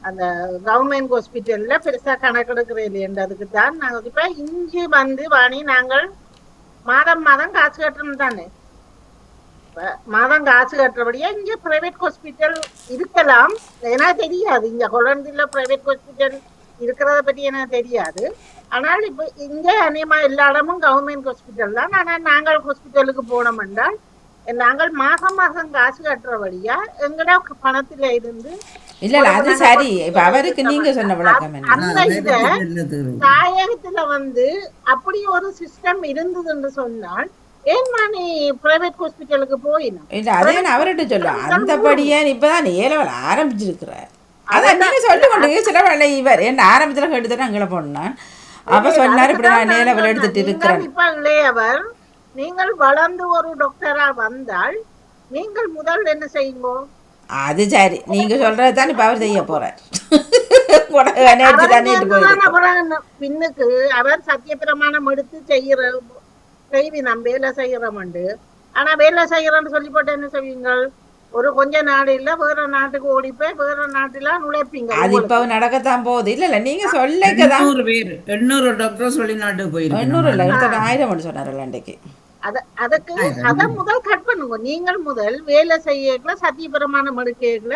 அந்த கவர்மெண்ட் ஹாஸ்பிட்டல்ல பெருசா கணக்கெடுக்கிற இல்லைன்றதுக்கு தான் நாங்க இப்ப இஞ்சி வந்து வாணி நாங்கள் மாதம் காசு கட்டணும் தானே. மாதம் காசு கட்டுறபடியா இங்க பிரைவேட் ஹாஸ்பிட்டல் இருக்கலாம். ஏன்னா தெரியாது, இங்க கொலந்தில பிரைவேட் ஹாஸ்பிட்டல் இருக்கிறத பத்தி எனக்கு தெரியாது. ஆனால் இப்ப இங்க அநேகமா எல்லா இடமும் கவர்மெண்ட் ஹாஸ்பிட்டல் தான். ஆனா நாங்கள் ஹாஸ்பிட்டலுக்கு போனோம் என்றால் நாங்கள் மாசம் காசு கட்டுறபடியா எங்கட பணத்துல இருந்து இல்ல அது சரி. இப்ப அவருக்கு நீங்க சொன்ன விளக்கம் அந்த இத தாயகத்துல வந்து அப்படி ஒரு சிஸ்டம் இருந்ததுன்னு சொன்னால் ஏன் நான் பிரைவேட் ஹாஸ்பிட்டலுக்கு போயினோம். இல்ல அதே அவர்கிட்ட சொல்லுவோம். அந்தபடியே இப்பதான் ஏலவல் ஆரம்பிச்சிருக்கிறார். அதான் நீங்க சொல்லி கொண்டு சில வேலை இவர் என்ன ஆரம்பத்துல கேட்டுதான் அங்கே போனான். அப்ப சொன்னாரு இப்படி நான் ஏலவல் எடுத்துட்டு இருக்கிறேன். இப்ப இளையவர் நீங்கள் வளர்ந்து ஒரு டாக்டரா வந்தால் நீங்கள் முதல் என்ன செய்யுங்க? அது சரி, நீங்க சொல்றதுதான் இப்ப அவர் செய்ய போறார். பின்னுக்கு அவர் சத்தியப்பிரமாணம் எடுத்து செய்வி நம்ம வேலை செய்யறோம்ண்டு. ஆனா வேலை செய்யறோம்னு சொல்லி போட்டு என்ன செய்வீங்கள்? ஒரு கொஞ்ச நாடு இல்ல வேற நாட்டுக்கு ஓடி போய் வேற நாட்டுல நுழைப்பீங்க. அது இப்ப நடக்கத்தான் போகுது. இல்ல நீங்க சொல்லதான் 800 டாக்டர் சொல்லி நாட்டுக்கு போயிருக்கு. 800 இல்ல 1000 சொன்னாரு அன்றைக்கு. அதுக்கு அத முதல் கட் பண்ணுங்க. நீங்கள் முதல் வேலை செய்யல சத்தியபிரமாணம் எடுக்கல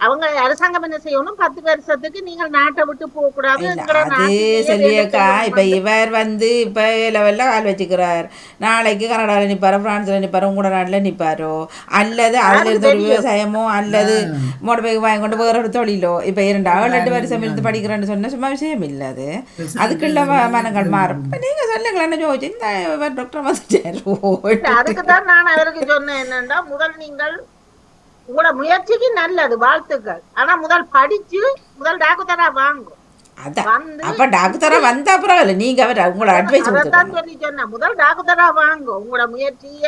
அவங்க அரசாங்கம் என்ன செய்யணும், 10 வருஷத்துக்கு நீங்கள் நாட்டை விட்டு போக கூடாது. அது சொல்லியக்கா இப்ப இவர் வந்து இப்ப லெவல்ல கால் வச்சுக்கிறார். நாளைக்கு கனடால நிப்பாரோ பிரான்ஸ்ல நிப்பாரோ உங்களோட நாட்டுல நிப்பாரோ அல்லது அதுல இருந்து ஒரு விவசாயமோ அல்லது மோட்டர் பைக் வாங்கி கொண்டு வேற ஒரு தொழிலோ இப்ப 2 வருஷம் இருந்து படிக்கிறேன்னு சொன்ன சும்மா விஷயம் இல்ல. அது அதுக்குள்ள மனங்கள் மாறும். நீங்க சொல்லுங்களேன்னு யோசிச்சு இந்த டாக்டர் வந்துட்டாரு. அதுக்குதான் நான் அவருக்கு சொன்னேன் என்னன்னா, முதல் நீங்கள் உங்களோட முயற்சிக்கு நல்லது, வாழ்த்துக்கள். ஆனா முதல் படிச்சு முதல் டாக்டரா வாங்கும். அப்ப டாக்டரா வந்த அப்புறம் இல்ல நீங்க அவர் உங்களோட அட்வைஸ் சொல்லி சொன்ன முதல் டாக்டரா வாங்கும். உங்களோட முயற்சிய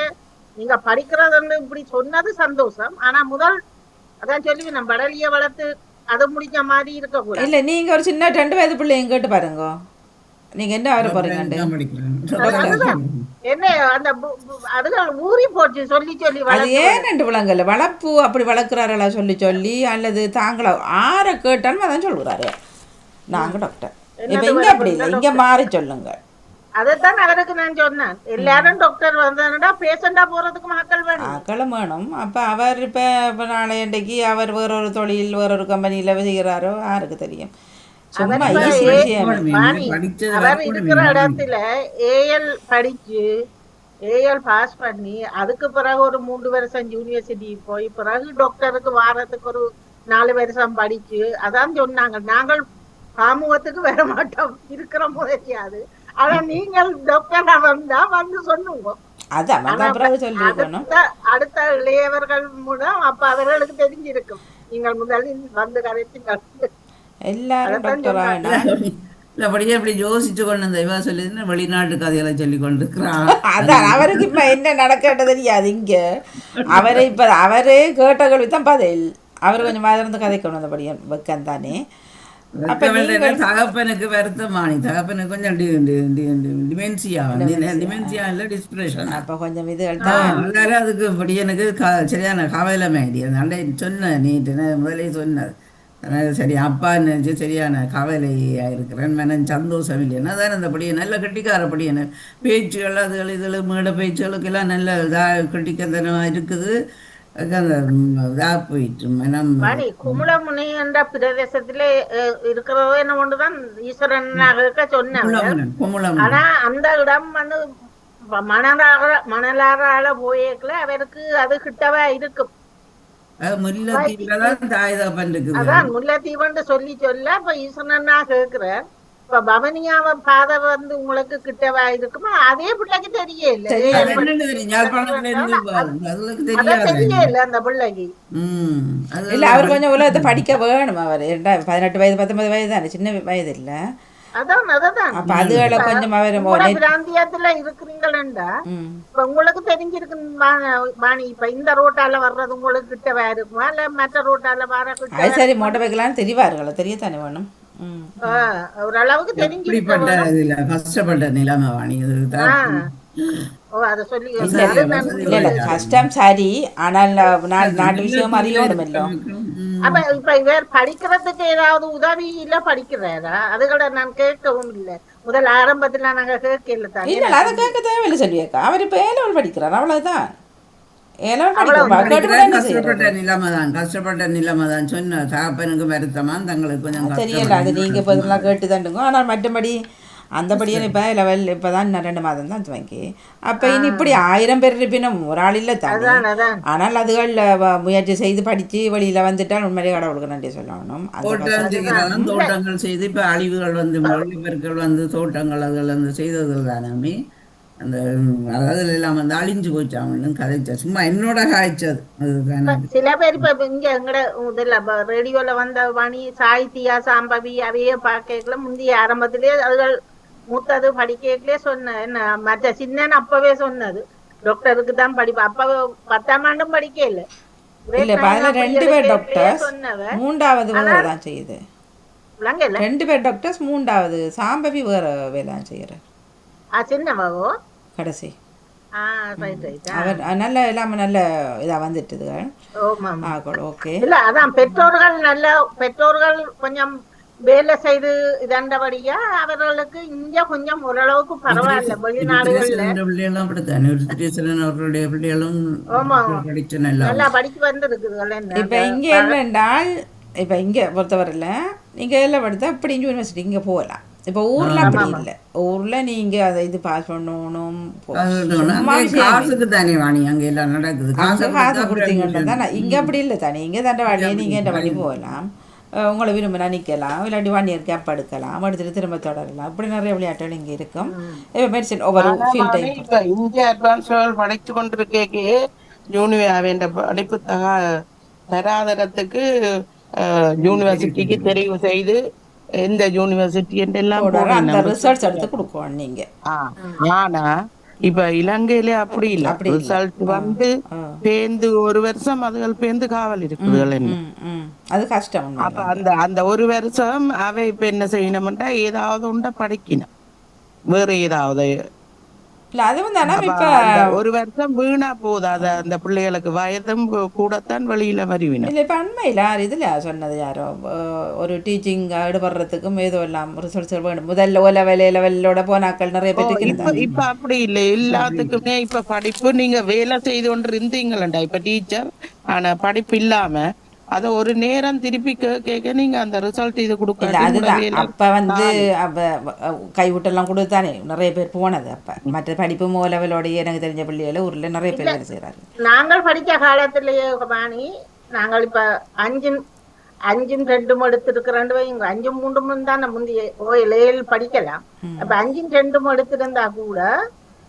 நீங்க படிக்கிறதுன்னு இப்படி சொன்னது சந்தோஷம். ஆனா முதல் அதான் சொல்லி நம்ம படலிய வளர்த்து அதை முடிஞ்ச மாதிரி இருக்க கூட இல்ல. நீங்க ஒரு சின்ன 2 வயது பிள்ளைங்க கேட்டு பாருங்க, நீங்க என்ன வர போறீங்க? என்ன அந்த அதுகள் ஊறி போச்சு சொல்லி அது ஏன்னு விளங்கல. வளர்ப்பு அப்படி வளர்க்குறாரா சொல்லி அல்லது தாங்களா ஆற கேட்டாலும் அதான் சொல்லுறாரு. நாங்க டாக்டர் இப்ப இங்க அப்படி இல்லை, இங்க மாறி சொல்லுங்க. அதைத்தான் அவருக்கு நான் சொன்னேன். எல்லாரும் டாக்டர் வந்தா பேஷண்டா போறதுக்கு மக்களும் வேணும். அப்ப அவர் இப்ப நாளை இன்றைக்கு அவர் வேறொரு தொழில் வேறொரு கம்பெனியில செய்கிறாரோ யாருக்கு தெரியும். அவர் இருக்கிற இடத்துல ஏஎல் படிச்சு ஏஎல் பாஸ் பண்ணி அதுக்கு பிறகு ஒரு 3 வருஷம் யூனிவர்சிட்டி போய் பிறகு டாக்டருக்கு வாரத்துக்கு ஒரு 4 வருஷம் படிச்சு அதான் சொன்னாங்க. நாங்கள் சமூகத்துக்கு வர மாட்டோம் இருக்கிற முடியாது. ஆனா நீங்கள் டாக்டரா வந்தா வந்து சொல்லுவோம். அடுத்த இளையவர்கள் மூலம் அப்ப அவர்களுக்கு தெரிஞ்சிருக்கும். நீங்கள் முதலில் வந்து கரைத்து எல்லாரும் அப்படியே அப்படி யோசிச்சு கொண்டு இவா சொல்லி வெளிநாட்டு கதைகளை சொல்லி கொண்டிருக்கிறான். அதான் அவருக்கு இப்ப என்ன நடக்கட்டு தெரியாது. இங்க அவரை இப்ப அவரே கேட்ட கேள்வித்தான் பதில். அவர் கொஞ்சம் மாதிரி கதை கொண்டு வந்தபடியா வெக்கம் தானே. தகப்பனுக்கு வருத்தமானி தகப்பனுக்கு கொஞ்சம் டிமென்சியா இல்ல டிஸ்பிரஷன். அப்ப கொஞ்சம் இது அதுக்கு இப்படி எனக்கு சரியான கவலை மாதிரி அதனால சொன்ன நீட்டு முதலே சொன்னது சரி அப்பான்னு நினச்சி சரியான கவலையாக இருக்கிறேன் மனம் சந்தோஷம் இல்லைன்னா தான் அந்த படியை நல்ல கெட்டிக்கார படியான பேச்சுகள் அதுகள் இதில் மேடை பேச்சுகளுக்கெல்லாம் நல்ல இதாக கெட்டிக்கத்தனமாக இருக்குது அந்த இதாக போயிட்டு மனம் வாணி குமுளமுனை என்ற பிரதேசத்திலே இருக்கிறதோ என்ன ஒன்றுதான் ஈஸ்வரனாக சொன்னாங்க. குமுளம் ஆனா அந்த இடம் வந்து மணலாறால போயேக்கல அவருக்கு அது கிட்டவா இருக்கும். முல்லைத்தீவுல தான் தாய்தாப்பன் இருக்குது. அதான் முல்லைத்தீவுன்னு சொல்லி சொல்ல இப்ப ஈஸ்வரனா கேக்குறார். இப்ப பவனியாவ பாதை வந்து உங்களுக்கு கிட்டவா இருக்குமா? அதே பிள்ளைக்கு தெரியல அந்த பிள்ளைக்கு. இல்ல அவர் கொஞ்சம் உலகத்தை படிக்க வேணும். அவர் 18 வயது 19 வயது தானே, சின்ன வயது இல்ல. அதான் அப்ப அதுகளை கொஞ்சம் அவர் பிராந்தியத்துல இருக்கிறீங்களா இப்ப உங்களுக்கு தெரிஞ்சிருக்கு வாணி. இப்ப இந்த ரோட்டால வர்றது உங்களுக்கு கிட்டவா இருக்குமா இல்ல மற்ற ரோட்டால வர? சரி மோட்டர் பைக்கெல்லாம் தெரியவார்கள், தெரியத்தானே வேணும். ஓரளவுக்கு தெரிஞ்சிருக்க கஷ்டப்பட்ட நிலைமை வாணி. கஷ்டம் சரி, ஆனால் நாட்டு விஷயம் அறியோடும். அப்ப இப்ப இவர் படிக்கிறதுக்கு ஏதாவது உதவி இல்ல படிக்கிறாரா? அதுகளை நான் கேட்கவும் இல்லை. முதல் ஆரம்பத்துல நாங்க கேட்கல தான். இல்ல அதை கேட்க தேவையில்லை சொல்லியாக்கா. அவர் இப்ப ஏலவல் படிக்கிறார், அவ்வளவுதான். கஷ்டப்பட்ட நிலைமை தான் சொன்ன தகப்பனுக்கு வருத்தமா தங்களுக்கு கொஞ்சம் தெரியல. அது நீங்க இப்ப கேட்டு தாண்டுங்க. ஆனால் மற்றபடி அந்தபடியே இப்போ லெவல் இப்போ தான் 2 மாதம் தான் துவங்கி. அப்போ இனி இப்படி 1000 பேர் இருப்பினும் ஒரு ஆள் இல்லை தானே. ஆனால் அதுகள் முயற்சி செய்து படித்து வெளியில் வந்துட்டால் உண்மையிலே கடவுளுக்கு நன்றி சொல்லணும். தோட்டங்கள் செய்து இப்போ அழிவுகள் வந்து வெள்ளப்பெருக்கள் வந்து தோட்டங்கள் அதில் வந்து செய்தது தானே. அந்த அதில் எல்லாம் வந்து அழிஞ்சு போச்சாங்கன்னு கதைச்சா சும்மா என்னோட காய்ச்சது. சில பேர் இப்ப இங்க எங்கட இதுல ரேடியோல வந்த வாணி சாகித்யா சாம்பவி அவையே பார்க்கல முந்தைய ஆரம்பத்திலேயே அதுகள் மூத்தது படிக்கலே சொன்ன என்ன மற்ற சின்னன்னு அப்பவே சொன்னது டாக்டருக்கு தான் படிப்பா. அப்ப 10ஆம் ஆண்டும் படிக்க இல்ல. 2 பேர் டாக்டர்ஸ் 3வது வேலை செய்யுது. 2 பேர் டாக்டர்ஸ் 3வது சாம்பவி வேற வேலை செய்யற சின்னவாவோ கடைசி. அவர் நல்ல எல்லாமே நல்ல இதா வந்துட்டுது. ஓகே இல்ல அதான் பெற்றோர்கள் கொஞ்சம் வேலை செய்து இதண்டபடியா அவர்களுக்கு இங்க கொஞ்சம் ஓரளவுக்கு பரவாயில்ல. வெளிநாடுகள்ல நல்லா படிச்சு வந்துருக்குது. இப்ப இங்க என்னென்றால் இப்ப இங்க பொறுத்தவரையில நீங்க எல்லாம் படுத்தா அப்படி யூனிவர்சிட்டி இங்க போகலாம். இப்போ ஊர்ல அப்படி இல்லை. ஊர்ல நீங்க அதை இது பாஸ் பண்ணணும், காசுக்கு தானே வாணி அங்க எல்லாம் நடக்குது. காசு கொடுத்தீங்கன்னா தானே. இங்க அப்படி இல்லை தானே. இங்க தண்டை வாடியே நீங்க என்ற வழி போகலாம், உங்களை விரும்பினா நிற்கலாம், இல்லாட்டி 1 இயர் கேப் எடுக்கலாம், எடுத்துட்டு திரும்ப தொடரலாம். இப்படி நிறைய விளையாட்டுகள் இங்கே இருக்கும். இப்போ மெடிசன் ஒவ்வொரு ஃபீல்ட் டைம் இப்போ இந்திய அட்வான்ஸ் லெவல் படித்து கொண்டிருக்கே யூனிவர்சிட்டி படிப்பு தராதரத்துக்கு யூனிவர்சிட்டிக்கு தெரிவு செய்து எந்த யூனிவர்சிட்டி எல்லாம் அந்த ரிசல்ட்ஸ் எடுத்து கொடுக்குவோம் நீங்க. ஆனா இப்ப இலங்கையில அப்படி இல்ல. ரிசல்ட் வந்து பேந்து 1 வருஷம் அதுகள் பேந்து காவல் இருக்குதுகள். அது கஷ்டம். அப்ப அந்த 1 வருஷம் அவை இப்ப என்ன செய்யணும்னா ஏதாவது உண்ட படிக்கணும், வேற ஏதாவது. இல்ல அது வந்து இப்ப 1 வருஷம் வீணா போதாது. அந்த பிள்ளைகளுக்கு வயதும் கூடத்தான் வெளியில வருவினும். இல்ல இப்ப அண்மையில இதுல சொன்னது யாரோ ஒரு டீச்சிங் ஈடுபடுறதுக்கும் ஏதோ எல்லாம் ரிசல்ட்ஸ் வேணும். முதல்ல லெவலோட போனாக்கள் நிறைய பேர். இப்ப அப்படி இல்லை. எல்லாத்துக்குமே இப்ப படிப்பு நீங்க வேலை செய்து கொண்டு இருந்தீங்களா இப்ப டீச்சர், ஆனா படிப்பு இல்லாம அத ஒரு நேரம் திருப்பி கேட்க நீங்க அந்த ரிசல்ட் இது கொடுக்கல. அதுதான் அப்ப வந்து கைவிட்டெல்லாம் கொடுத்தானே நிறைய பேர் போனது. அப்ப மற்ற படிப்பு லெவலோடைய எனக்கு தெரிஞ்ச பிள்ளைகள ஊர்ல நிறைய பேர் வேலை செய்யறாரு. நாங்கள் படித்த காலத்திலேயே பாணி நாங்கள் இப்ப 5 5 2 எடுத்திருக்கிறோம் வைங்க. 5 3 தான் முந்தைய ஏழு படிக்கலாம். அப்ப 5 2 எடுத்திருந்தா கூட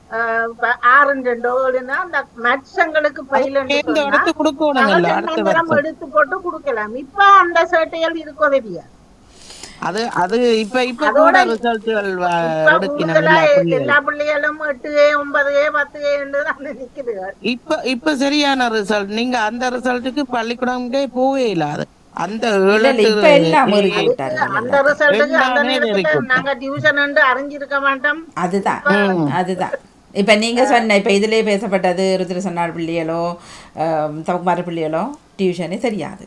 6 2 அந்த மட்சங்களுக்கு எடுத்து போட்டு கொடுக்கலாம். இப்ப அந்த சேட்டைகள் இருக்கோ தெரியா. அது இப்ப கூட ரிசல்ட்கள் எல்லா பிள்ளைகளும் 8 9 10 நிக்குது. இப்ப சரியான ரிசல்ட். நீங்க அந்த ரிசல்ட்டுக்கு பள்ளிக்கூடம்கே போவே இல்லாது. அந்த நாங்க டியூஷன் அறிஞ்சிருக்க மாட்டோம். அதுதான் இப்போ நீங்கள் சொன்ன இப்போ இதிலே பேசப்பட்டது ருத்ர சொன்னார் பிள்ளைகளோ தவக்குமார பிள்ளைகளோ டியூஷனே தெரியாது.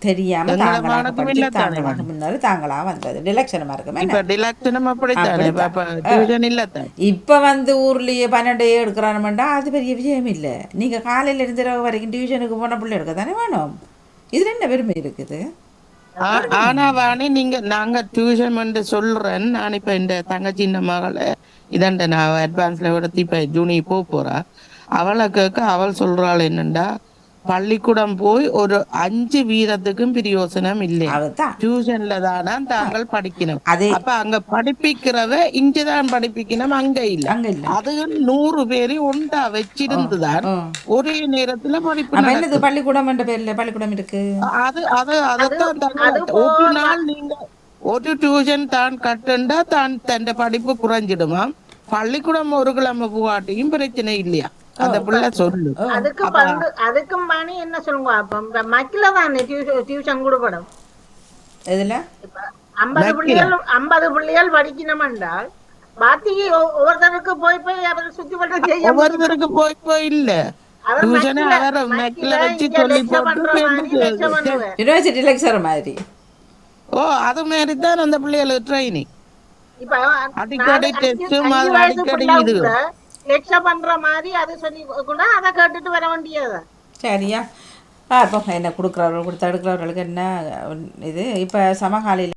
தெரியாம எங்கள தாங்களாக மாணவர்களும் படிச்சு இல்லத்தானே தாங்களாக மேடம். முன்னாடி தாங்களா வந்தது டிலக்ஷனமா இருக்குமே இப்ப டிலக்ஷனும் அப்படித்தானே, இப்ப டியூஷன் இல்லத்தானே. இப்போ வந்து ஊர்லேயே 12 எடுக்கிறானுமெண்டா அது பெரிய விஷயம் இல்லை. நீங்கள் காலையில் இருந்து இரவு வரைக்கும் டியூஷனுக்கு போன பிள்ளை எடுக்க தானே வேணும். இதில் என்ன பெருமை இருக்குது? ஆனா வாணி நாங்க டியூஷன் வந்து சொல்றேன். நான் இப்ப இந்த தங்கச்சின்ன மகளை இதாண்ட நான் அட்வான்ஸ்ல விட இப்ப ஜூனி போறா. அவளை கேட்க அவள் சொல்றாள் என்னண்டா, பள்ளிக்கூடம் போய் ஒரு 5 வீதத்துக்கும் பிரயோசனம் இல்லை, அதுதான் டியூஷன்ல தானா தாங்கள் படிக்கணும். அதே அப்ப அங்க படிப்பிக்கிறவ இங்கதான் படிப்பிக்கணும், அங்க இல்ல. அங்கே இல்லை. அது 100 பேரை ஒன்றா வச்சிருந்துதான் ஒரே நேரத்துல படிப்பு என்னது நடக்கும். பள்ளிக்கூடம் என்ற பேர்ல பள்ளிக்கூடம் இருக்கு. அதைத்தான் ஒரு நாள் நீங்க ஒரு டியூஷன் தான் கட்டுண்டா தான் தன் படிப்பு குறைஞ்சிடுமா. பள்ளிக்கூடம் ஒரு கிழமை போகாட்டியும் பிரச்சனை இல்லையா, அந்த பிள்ளை சொல்லு. அதுக்கும் பாணி என்ன சொல்லுங்க, அப்ப மக்கில தானே டியூஷன் கொடுப்படும். எதுல 50 பிள்ளைகள் படிக்கணும் என்றால் பாத்தி ஒவ்வொருத்தருக்கு போய் அவர் சுத்தி பண்றது செய்ய ஒவ்வொருத்தருக்கு போய் இல்ல டியூஷனை மக்கில வச்சு சொல்லி போட்டு யூனிவர்சிட்டி லெக்சர் மாதிரி. அது மாதிரி தான் அந்த பிள்ளைகளுக்கு ட்ரைனிங். இப்ப அடிக்கடி டெஸ்ட் அடிக்கடி இது லெக்சர் பண்ற மாதிரி அதை சொல்லி கூட அதை கேட்டுட்டு வர வேண்டியது. சரியா பார்ப்போம் என்ன கொடுக்குறவர்கள் கொடுத்து எடுக்கிறவர்களுக்கு என்ன இது. இப்போ சமகாலையில்